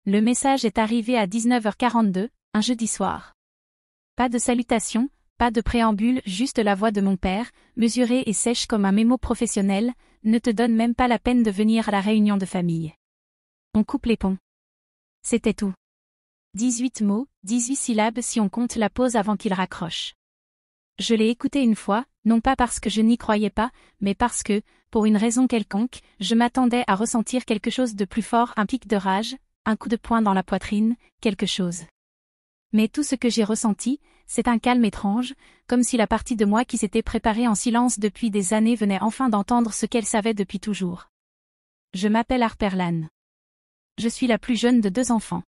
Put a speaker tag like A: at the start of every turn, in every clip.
A: Le message est arrivé à 19h42, un jeudi soir. Pas de salutation, pas de préambule, juste la voix de mon père, mesurée et sèche comme un mémo professionnel, ne te donne même pas la peine de venir à la réunion de famille. On coupe les ponts. C'était tout. 18 mots, 18 syllabes si on compte la pause avant qu'il raccroche. Je l'ai écouté une fois, non pas parce que je n'y croyais pas, mais parce que, pour une raison quelconque, je m'attendais à ressentir quelque chose de plus fort, un pic de rage, un coup de poing dans la poitrine, quelque chose. Mais tout ce que j'ai ressenti, c'est un calme étrange, comme si la partie de moi qui s'était préparée en silence depuis des années venait enfin d'entendre ce qu'elle savait depuis toujours. Je m'appelle Harper Lane. Je suis la plus jeune de 2 enfants.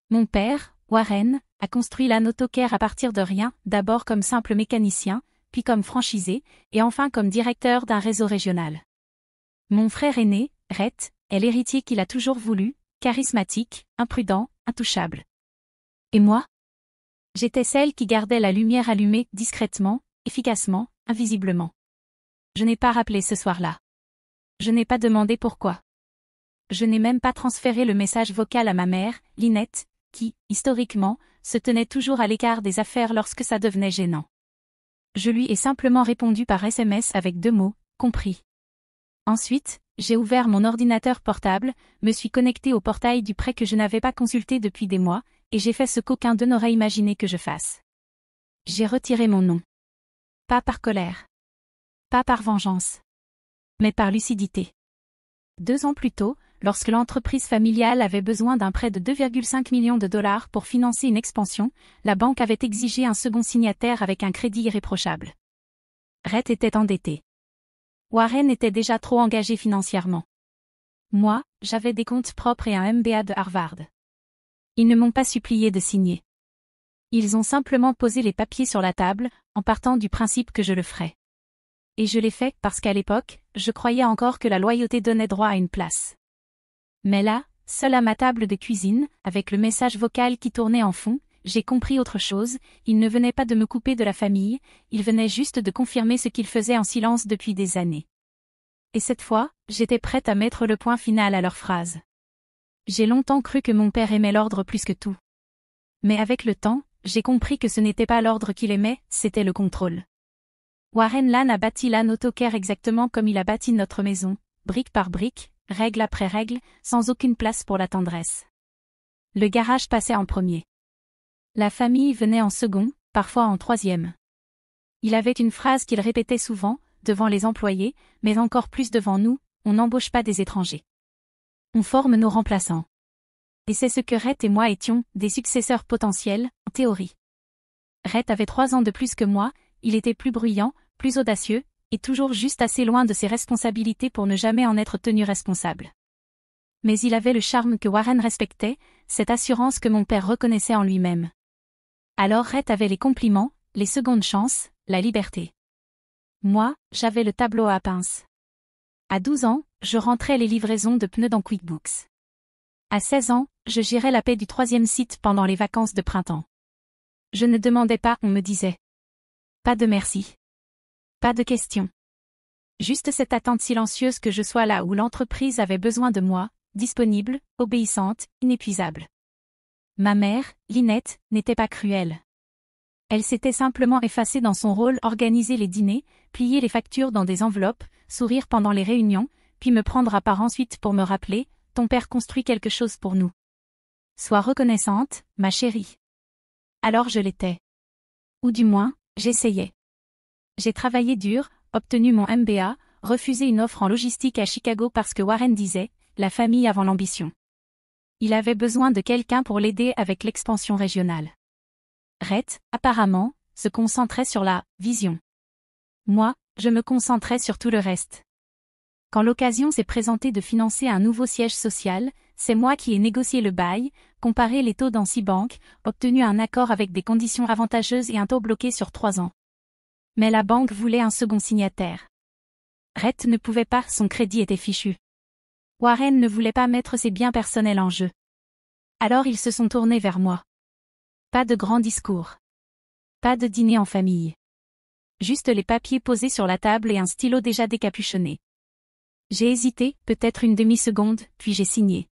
A: Mon père, Warren, a construit Lane Autocare à partir de rien, d'abord comme simple mécanicien, puis comme franchisé, et enfin comme directeur d'un réseau régional. Mon frère aîné, Rhett, est l'héritier qu'il a toujours voulu, charismatique, imprudent, intouchable. Et moi? J'étais celle qui gardait la lumière allumée, discrètement, efficacement, invisiblement. Je n'ai pas rappelé ce soir-là. Je n'ai pas demandé pourquoi. Je n'ai même pas transféré le message vocal à ma mère, Lynette, qui, historiquement, se tenait toujours à l'écart des affaires lorsque ça devenait gênant. Je lui ai simplement répondu par SMS avec 2 mots, compris. Ensuite, j'ai ouvert mon ordinateur portable, me suis connectée au portail du prêt que je n'avais pas consulté depuis des mois, et j'ai fait ce qu'aucun d'eux n'aurait imaginé que je fasse. J'ai retiré mon nom. Pas par colère. Pas par vengeance. Mais par lucidité. 2 ans plus tôt, lorsque l'entreprise familiale avait besoin d'un prêt de 2,5 millions de dollars pour financer une expansion, la banque avait exigé un second signataire avec un crédit irréprochable. Rhett était endetté. Warren était déjà trop engagé financièrement. Moi, j'avais des comptes propres et un MBA de Harvard. Ils ne m'ont pas supplié de signer. Ils ont simplement posé les papiers sur la table, en partant du principe que je le ferais. Et je l'ai fait parce qu'à l'époque, je croyais encore que la loyauté donnait droit à une place. Mais là, seule à ma table de cuisine, avec le message vocal qui tournait en fond, j'ai compris autre chose, il ne venait pas de me couper de la famille, il venait juste de confirmer ce qu'il faisait en silence depuis des années. Et cette fois, j'étais prête à mettre le point final à leur phrase. J'ai longtemps cru que mon père aimait l'ordre plus que tout. Mais avec le temps, j'ai compris que ce n'était pas l'ordre qu'il aimait, c'était le contrôle. Warren Lane a bâti Lane Autocare exactement comme il a bâti notre maison, brique par brique, règle après règle, sans aucune place pour la tendresse. Le garage passait en premier. La famille venait en second, parfois en troisième. Il avait une phrase qu'il répétait souvent, devant les employés, mais encore plus devant nous, on n'embauche pas des étrangers. On forme nos remplaçants. Et c'est ce que Rhett et moi étions, des successeurs potentiels, en théorie. Rhett avait 3 ans de plus que moi, il était plus bruyant, plus audacieux, et toujours juste assez loin de ses responsabilités pour ne jamais en être tenu responsable. Mais il avait le charme que Warren respectait, cette assurance que mon père reconnaissait en lui-même. Alors Rhett avait les compliments, les secondes chances, la liberté. Moi, j'avais le tableau à pince. À 12 ans, je rentrais les livraisons de pneus dans QuickBooks. À 16 ans, je gérais la paie du 3e site pendant les vacances de printemps. Je ne demandais pas, on me disait. Pas de merci. Pas de questions. Juste cette attente silencieuse que je sois là où l'entreprise avait besoin de moi, disponible, obéissante, inépuisable. Ma mère, Lynette, n'était pas cruelle. Elle s'était simplement effacée dans son rôle, organiser les dîners, plier les factures dans des enveloppes, sourire pendant les réunions, puis me prendre à part ensuite pour me rappeler, ton père construit quelque chose pour nous. Sois reconnaissante, ma chérie. Alors je l'étais. Ou du moins, j'essayais. J'ai travaillé dur, obtenu mon MBA, refusé une offre en logistique à Chicago parce que Warren disait, la famille avant l'ambition. Il avait besoin de quelqu'un pour l'aider avec l'expansion régionale. Rhett, apparemment, se concentrait sur la vision. Moi, je me concentrais sur tout le reste. Quand l'occasion s'est présentée de financer un nouveau siège social, c'est moi qui ai négocié le bail, comparé les taux dans 6 banques, obtenu un accord avec des conditions avantageuses et un taux bloqué sur 3 ans. Mais la banque voulait un second signataire. Rhett ne pouvait pas, son crédit était fichu. Warren ne voulait pas mettre ses biens personnels en jeu. Alors ils se sont tournés vers moi. Pas de grands discours. Pas de dîner en famille. Juste les papiers posés sur la table et un stylo déjà décapuchonné. J'ai hésité, peut-être une demi-seconde, puis j'ai signé.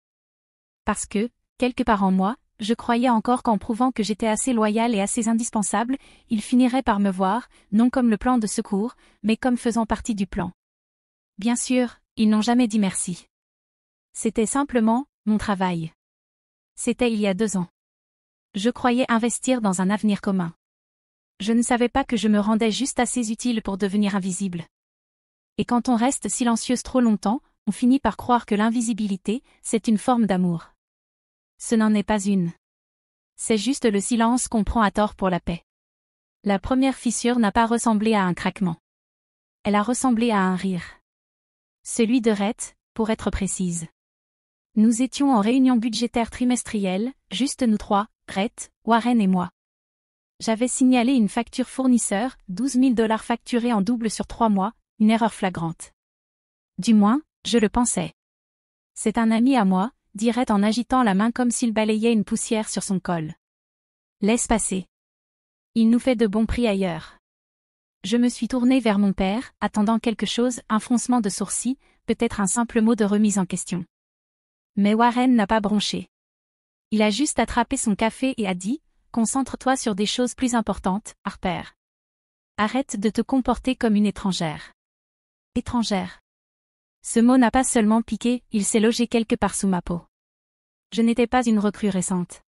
A: Parce que, Quelque part en moi, je croyais encore qu'en prouvant que j'étais assez loyal et assez indispensable, il finirait par me voir, non comme le plan de secours, mais comme faisant partie du plan. Bien sûr, ils n'ont jamais dit merci. C'était simplement mon travail. C'était il y a 2 ans. Je croyais investir dans un avenir commun. Je ne savais pas que je me rendais juste assez utile pour devenir invisible. Et quand on reste silencieuse trop longtemps, on finit par croire que l'invisibilité, c'est une forme d'amour. Ce n'en est pas une. C'est juste le silence qu'on prend à tort pour la paix. La première fissure n'a pas ressemblé à un craquement. Elle a ressemblé à un rire. Celui de Rhett, pour être précise. Nous étions en réunion budgétaire trimestrielle, juste nous 3, Rhett, Warren et moi. J'avais signalé une facture fournisseur, 12 000 $ facturée en double sur 3 mois, une erreur flagrante. Du moins, je le pensais. C'est un ami à moi, dit Rhett en agitant la main comme s'il balayait une poussière sur son col. Laisse passer. Il nous fait de bons prix ailleurs. Je me suis tournée vers mon père, attendant quelque chose, un froncement de sourcils, peut-être un simple mot de remise en question. Mais Warren n'a pas bronché. Il a juste attrapé son café et a dit « Concentre-toi sur des choses plus importantes, Harper. Arrête de te comporter comme une étrangère. » Étrangère. Ce mot n'a pas seulement piqué, il s'est logé quelque part sous ma peau. Je n'étais pas une recrue récente.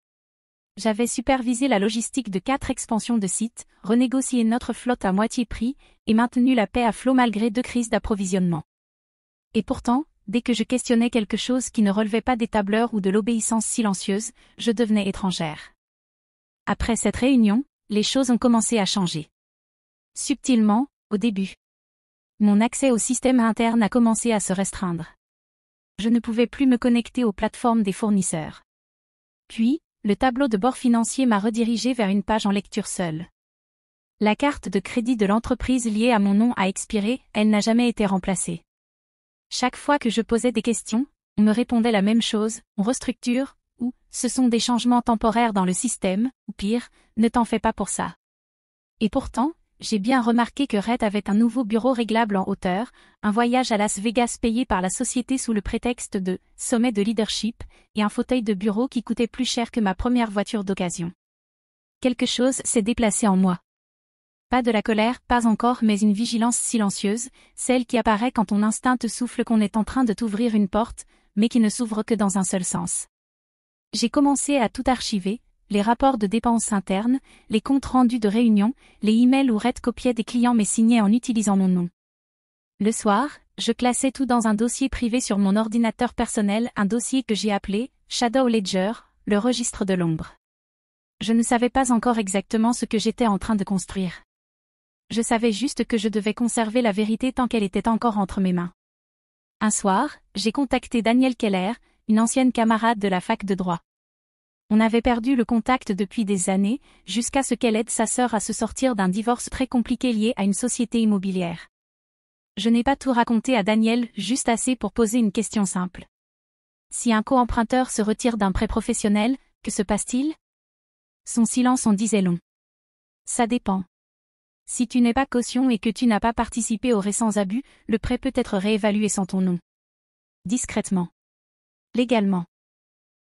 A: J'avais supervisé la logistique de 4 expansions de sites, renégocié notre flotte à moitié prix, et maintenu la paix à flot malgré 2 crises d'approvisionnement. Et pourtant, dès que je questionnais quelque chose qui ne relevait pas des tableurs ou de l'obéissance silencieuse, je devenais étrangère. Après cette réunion, les choses ont commencé à changer. Subtilement, au début. Mon accès au système interne a commencé à se restreindre. Je ne pouvais plus me connecter aux plateformes des fournisseurs. Puis, le tableau de bord financier m'a redirigé vers une page en lecture seule. La carte de crédit de l'entreprise liée à mon nom a expiré, elle n'a jamais été remplacée. Chaque fois que je posais des questions, on me répondait la même chose, on restructure, ou ce sont des changements temporaires dans le système, ou pire, ne t'en fais pas pour ça. Et pourtant, j'ai bien remarqué que Rhett avait un nouveau bureau réglable en hauteur, un voyage à Las Vegas payé par la société sous le prétexte de « sommet de leadership » et un fauteuil de bureau qui coûtait plus cher que ma première voiture d'occasion. Quelque chose s'est déplacé en moi. Pas de la colère, pas encore, mais une vigilance silencieuse, celle qui apparaît quand ton instinct te souffle qu'on est en train de t'ouvrir une porte, mais qui ne s'ouvre que dans un seul sens. J'ai commencé à tout archiver, les rapports de dépenses internes, les comptes rendus de réunions, les emails où Rhett copiait des clients mais signait en utilisant mon nom. Le soir, je classais tout dans un dossier privé sur mon ordinateur personnel, un dossier que j'ai appelé Shadow Ledger, le registre de l'ombre. Je ne savais pas encore exactement ce que j'étais en train de construire. Je savais juste que je devais conserver la vérité tant qu'elle était encore entre mes mains. Un soir, j'ai contacté Danielle Keller, une ancienne camarade de la fac de droit. On avait perdu le contact depuis des années, jusqu'à ce qu'elle aide sa sœur à se sortir d'un divorce très compliqué lié à une société immobilière. Je n'ai pas tout raconté à Danielle, juste assez pour poser une question simple. Si un co-emprunteur se retire d'un prêt professionnel, que se passe-t-il? Son silence en disait long. Ça dépend. Si tu n'es pas caution et que tu n'as pas participé aux récents abus, le prêt peut être réévalué sans ton nom. Discrètement. Légalement.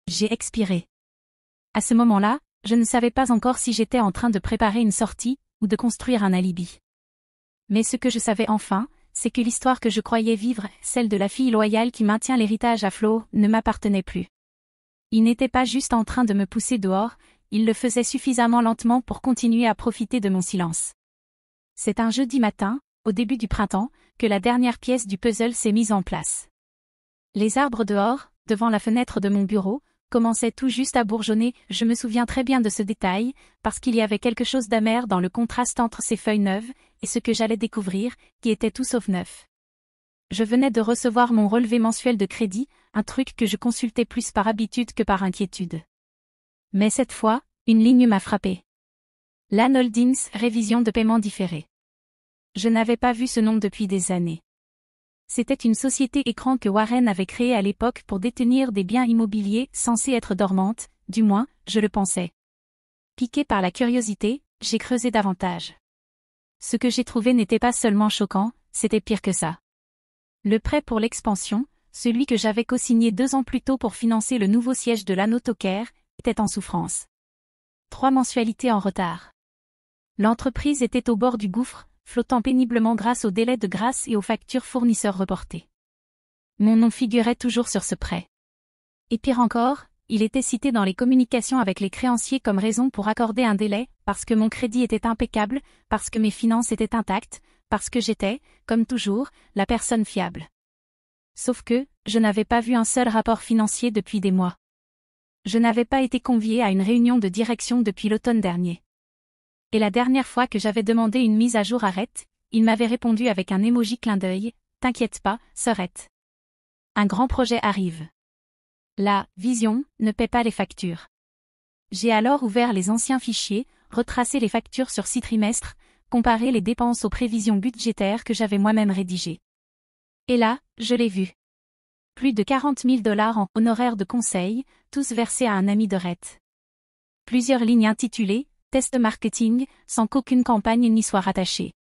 A: J'ai expiré. À ce moment-là, je ne savais pas encore si j'étais en train de préparer une sortie, ou de construire un alibi. Mais ce que je savais enfin, c'est que l'histoire que je croyais vivre, celle de la fille loyale qui maintient l'héritage à flot, ne m'appartenait plus. Il n'était pas juste en train de me pousser dehors, il le faisait suffisamment lentement pour continuer à profiter de mon silence. C'est un jeudi matin, au début du printemps, que la dernière pièce du puzzle s'est mise en place. Les arbres dehors, devant la fenêtre de mon bureau, commençaient tout juste à bourgeonner, je me souviens très bien de ce détail, parce qu'il y avait quelque chose d'amer dans le contraste entre ces feuilles neuves, et ce que j'allais découvrir, qui était tout sauf neuf. Je venais de recevoir mon relevé mensuel de crédit, un truc que je consultais plus par habitude que par inquiétude. Mais cette fois, une ligne m'a frappé. LAN Holdings, révision de paiement différé. Je n'avais pas vu ce nom depuis des années. C'était une société écran que Warren avait créée à l'époque pour détenir des biens immobiliers censés être dormantes, du moins, je le pensais. Piqué par la curiosité, j'ai creusé davantage. Ce que j'ai trouvé n'était pas seulement choquant, c'était pire que ça. Le prêt pour l'expansion, celui que j'avais co-signé 2 ans plus tôt pour financer le nouveau siège de l'Anotocare, était en souffrance. 3 mensualités en retard. L'entreprise était au bord du gouffre, flottant péniblement grâce aux délais de grâce et aux factures fournisseurs reportées. Mon nom figurait toujours sur ce prêt. Et pire encore, il était cité dans les communications avec les créanciers comme raison pour accorder un délai, parce que mon crédit était impeccable, parce que mes finances étaient intactes, parce que j'étais, comme toujours, la personne fiable. Sauf que, je n'avais pas vu un seul rapport financier depuis des mois. Je n'avais pas été conviée à une réunion de direction depuis l'automne dernier. Et la dernière fois que j'avais demandé une mise à jour à Rhett, il m'avait répondu avec un emoji clin d'œil, « T'inquiète pas, Sœurette. Un grand projet arrive. La vision ne paie pas les factures. » J'ai alors ouvert les anciens fichiers, retracé les factures sur 6 trimestres, comparé les dépenses aux prévisions budgétaires que j'avais moi-même rédigées. Et là, je l'ai vu. Plus de 40 000 $ en honoraires de conseil, tous versés à un ami de Rhett. Plusieurs lignes intitulées « Test marketing » sans qu'aucune campagne n'y soit rattachée.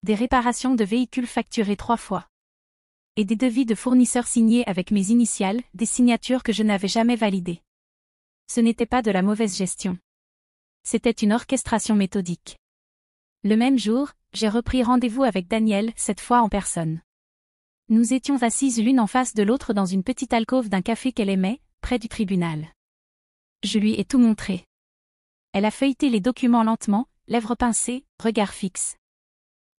A: Des réparations de véhicules facturées 3 fois. Et des devis de fournisseurs signés avec mes initiales, des signatures que je n'avais jamais validées. Ce n'était pas de la mauvaise gestion. C'était une orchestration méthodique. Le même jour, j'ai repris rendez-vous avec Danielle, cette fois en personne. Nous étions assises l'une en face de l'autre dans une petite alcôve d'un café qu'elle aimait, près du tribunal. Je lui ai tout montré. Elle a feuilleté les documents lentement, lèvres pincées, regard fixe.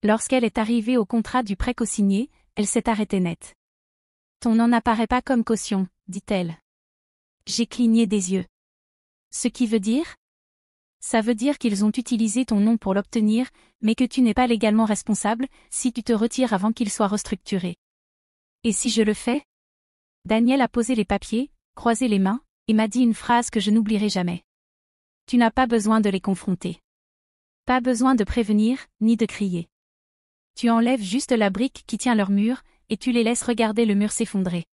A: Lorsqu'elle est arrivée au contrat du prêt co-signé, elle s'est arrêtée net. « Ton nom n'apparaît pas comme caution, » dit-elle. J'ai cligné des yeux. Ce qui veut dire ? Ça veut dire qu'ils ont utilisé ton nom pour l'obtenir, mais que tu n'es pas légalement responsable si tu te retires avant qu'il soit restructuré. Et si je le fais ? Daniel a posé les papiers, croisé les mains, et m'a dit une phrase que je n'oublierai jamais. Tu n'as pas besoin de les confronter. Pas besoin de prévenir, ni de crier. Tu enlèves juste la brique qui tient leur mur, et tu les laisses regarder le mur s'effondrer.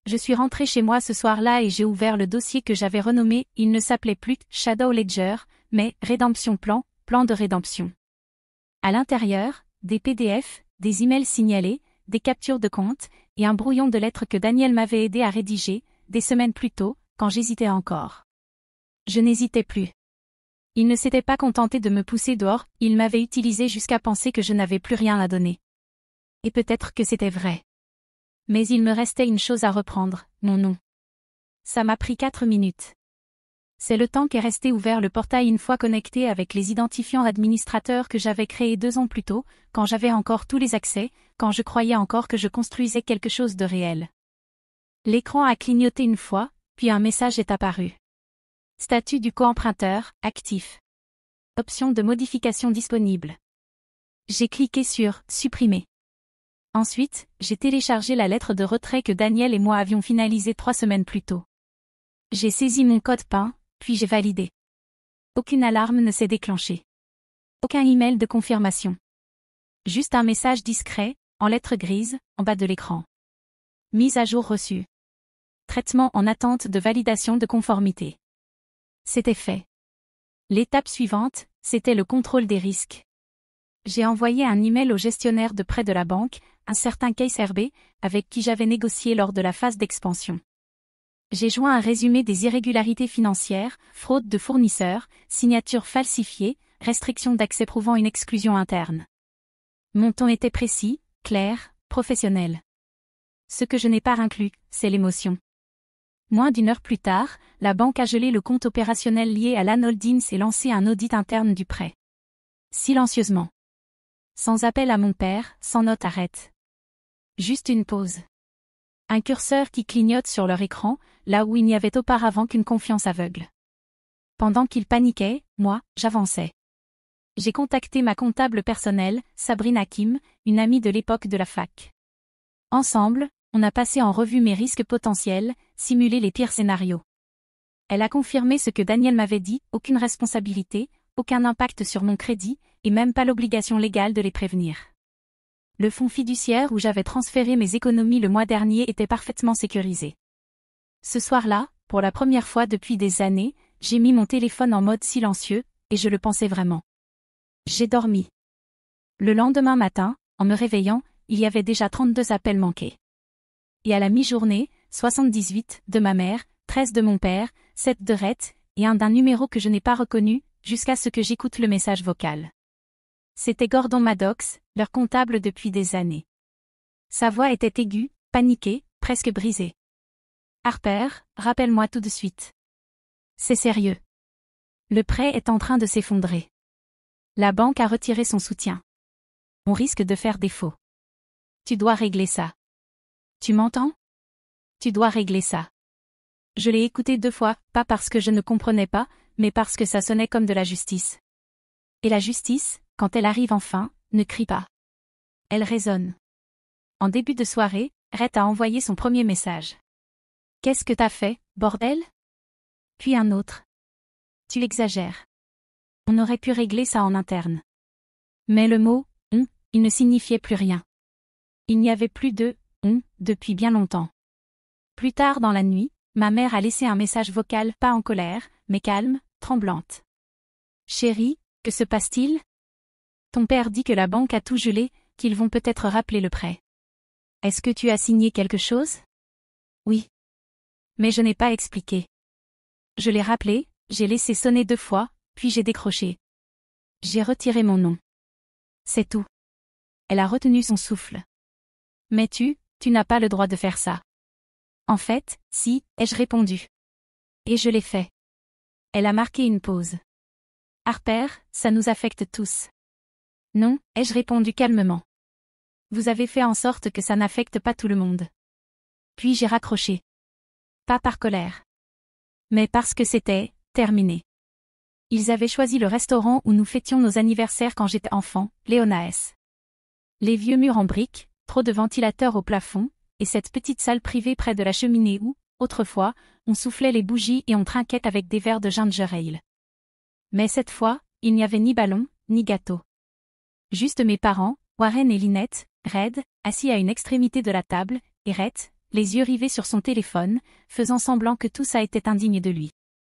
A: Je suis rentrée chez moi ce soir-là et j'ai ouvert le dossier que j'avais renommé, il ne s'appelait plus Shadow Ledger, mais Rédemption Plan, plan de rédemption. À l'intérieur, des PDF, des emails signalés, des captures de compte, et un brouillon de lettres que Daniel m'avait aidé à rédiger, des semaines plus tôt, quand j'hésitais encore. Je n'hésitais plus. Il ne s'était pas contenté de me pousser dehors, il m'avait utilisé jusqu'à penser que je n'avais plus rien à donner. Et peut-être que c'était vrai. Mais il me restait une chose à reprendre, mon nom. Ça m'a pris 4 minutes. C'est le temps qu'est resté ouvert le portail une fois connecté avec les identifiants administrateurs que j'avais créés 2 ans plus tôt, quand j'avais encore tous les accès, quand je croyais encore que je construisais quelque chose de réel. L'écran a clignoté une fois, puis un message est apparu. Statut du co-emprunteur, actif. Option de modification disponible. J'ai cliqué sur « Supprimer ». Ensuite, j'ai téléchargé la lettre de retrait que Daniel et moi avions finalisée 3 semaines plus tôt. J'ai saisi mon code PIN, puis j'ai validé. Aucune alarme ne s'est déclenchée. Aucun email de confirmation. Juste un message discret, en lettres grises, en bas de l'écran. Mise à jour reçue. Traitement en attente de validation de conformité. C'était fait. L'étape suivante, c'était le contrôle des risques. J'ai envoyé un email au gestionnaire de prêt de la banque, un certain Case RB, avec qui j'avais négocié lors de la phase d'expansion. J'ai joint un résumé des irrégularités financières, fraude de fournisseurs, signatures falsifiées, restrictions d'accès prouvant une exclusion interne. Mon ton était précis, clair, professionnel. Ce que je n'ai pas inclus, c'est l'émotion. Moins d'1 heure plus tard, la banque a gelé le compte opérationnel lié à l'Ann Holdings et lancé un audit interne du prêt. Silencieusement. Sans appel à mon père, sans note arrête. Juste une pause. Un curseur qui clignote sur leur écran, là où il n'y avait auparavant qu'une confiance aveugle. Pendant qu'ils paniquaient, moi, j'avançais. J'ai contacté ma comptable personnelle, Sabrina Kim, une amie de l'époque de la fac. Ensemble, on a passé en revue mes risques potentiels, simulé les pires scénarios. Elle a confirmé ce que Daniel m'avait dit, aucune responsabilité, aucun impact sur mon crédit, et même pas l'obligation légale de les prévenir. Le fonds fiduciaire où j'avais transféré mes économies le mois dernier était parfaitement sécurisé. Ce soir-là, pour la première fois depuis des années, j'ai mis mon téléphone en mode silencieux, et je le pensais vraiment. J'ai dormi. Le lendemain matin, en me réveillant, il y avait déjà 32 appels manqués. et à la mi-journée, 78 de ma mère, 13 de mon père, 7 de Rhett, et un d'un numéro que je n'ai pas reconnu, jusqu'à ce que j'écoute le message vocal. C'était Gordon Maddox, leur comptable depuis des années. Sa voix était aiguë, paniquée, presque brisée. Harper, rappelle-moi tout de suite. C'est sérieux. Le prêt est en train de s'effondrer. La banque a retiré son soutien. On risque de faire défaut. Tu dois régler ça. Tu m'entends? Tu dois régler ça. Je l'ai écouté 2 fois, pas parce que je ne comprenais pas, mais parce que ça sonnait comme de la justice. Et la justice, quand elle arrive enfin, ne crie pas. Elle résonne. En début de soirée, Rhett a envoyé son premier message. Qu'est-ce que t'as fait, bordel? Puis un autre. Tu l'exagères. On aurait pu régler ça en interne. Mais le mot « on », il ne signifiait plus rien. Il n'y avait plus de « on » depuis bien longtemps. Plus tard dans la nuit, ma mère a laissé un message vocal pas en colère, mais calme, tremblante. Chérie, que se passe-t-il? Ton père dit que la banque a tout gelé, qu'ils vont peut-être rappeler le prêt. Est-ce que tu as signé quelque chose? Oui. Mais je n'ai pas expliqué. Je l'ai rappelé, j'ai laissé sonner 2 fois, puis j'ai décroché. J'ai retiré mon nom. C'est tout. Elle a retenu son souffle. Mais tu n'as pas le droit de faire ça. En fait, si, ai-je répondu. Et je l'ai fait. Elle a marqué une pause. Harper, ça nous affecte tous. Non, ai-je répondu calmement. Vous avez fait en sorte que ça n'affecte pas tout le monde. Puis j'ai raccroché. Pas par colère. Mais parce que c'était terminé. Ils avaient choisi le restaurant où nous fêtions nos anniversaires quand j'étais enfant, Léonaes. Les vieux murs en briques, trop de ventilateurs au plafond, et cette petite salle privée près de la cheminée où, autrefois, on soufflait les bougies et on trinquait avec des verres de ginger ale. Mais cette fois, il n'y avait ni ballon, ni gâteau. Juste mes parents, Warren et Lynette, Red, assis à une extrémité de la table, et Rhett, les yeux rivés sur son téléphone, faisant semblant que tout ça était indigne de lui.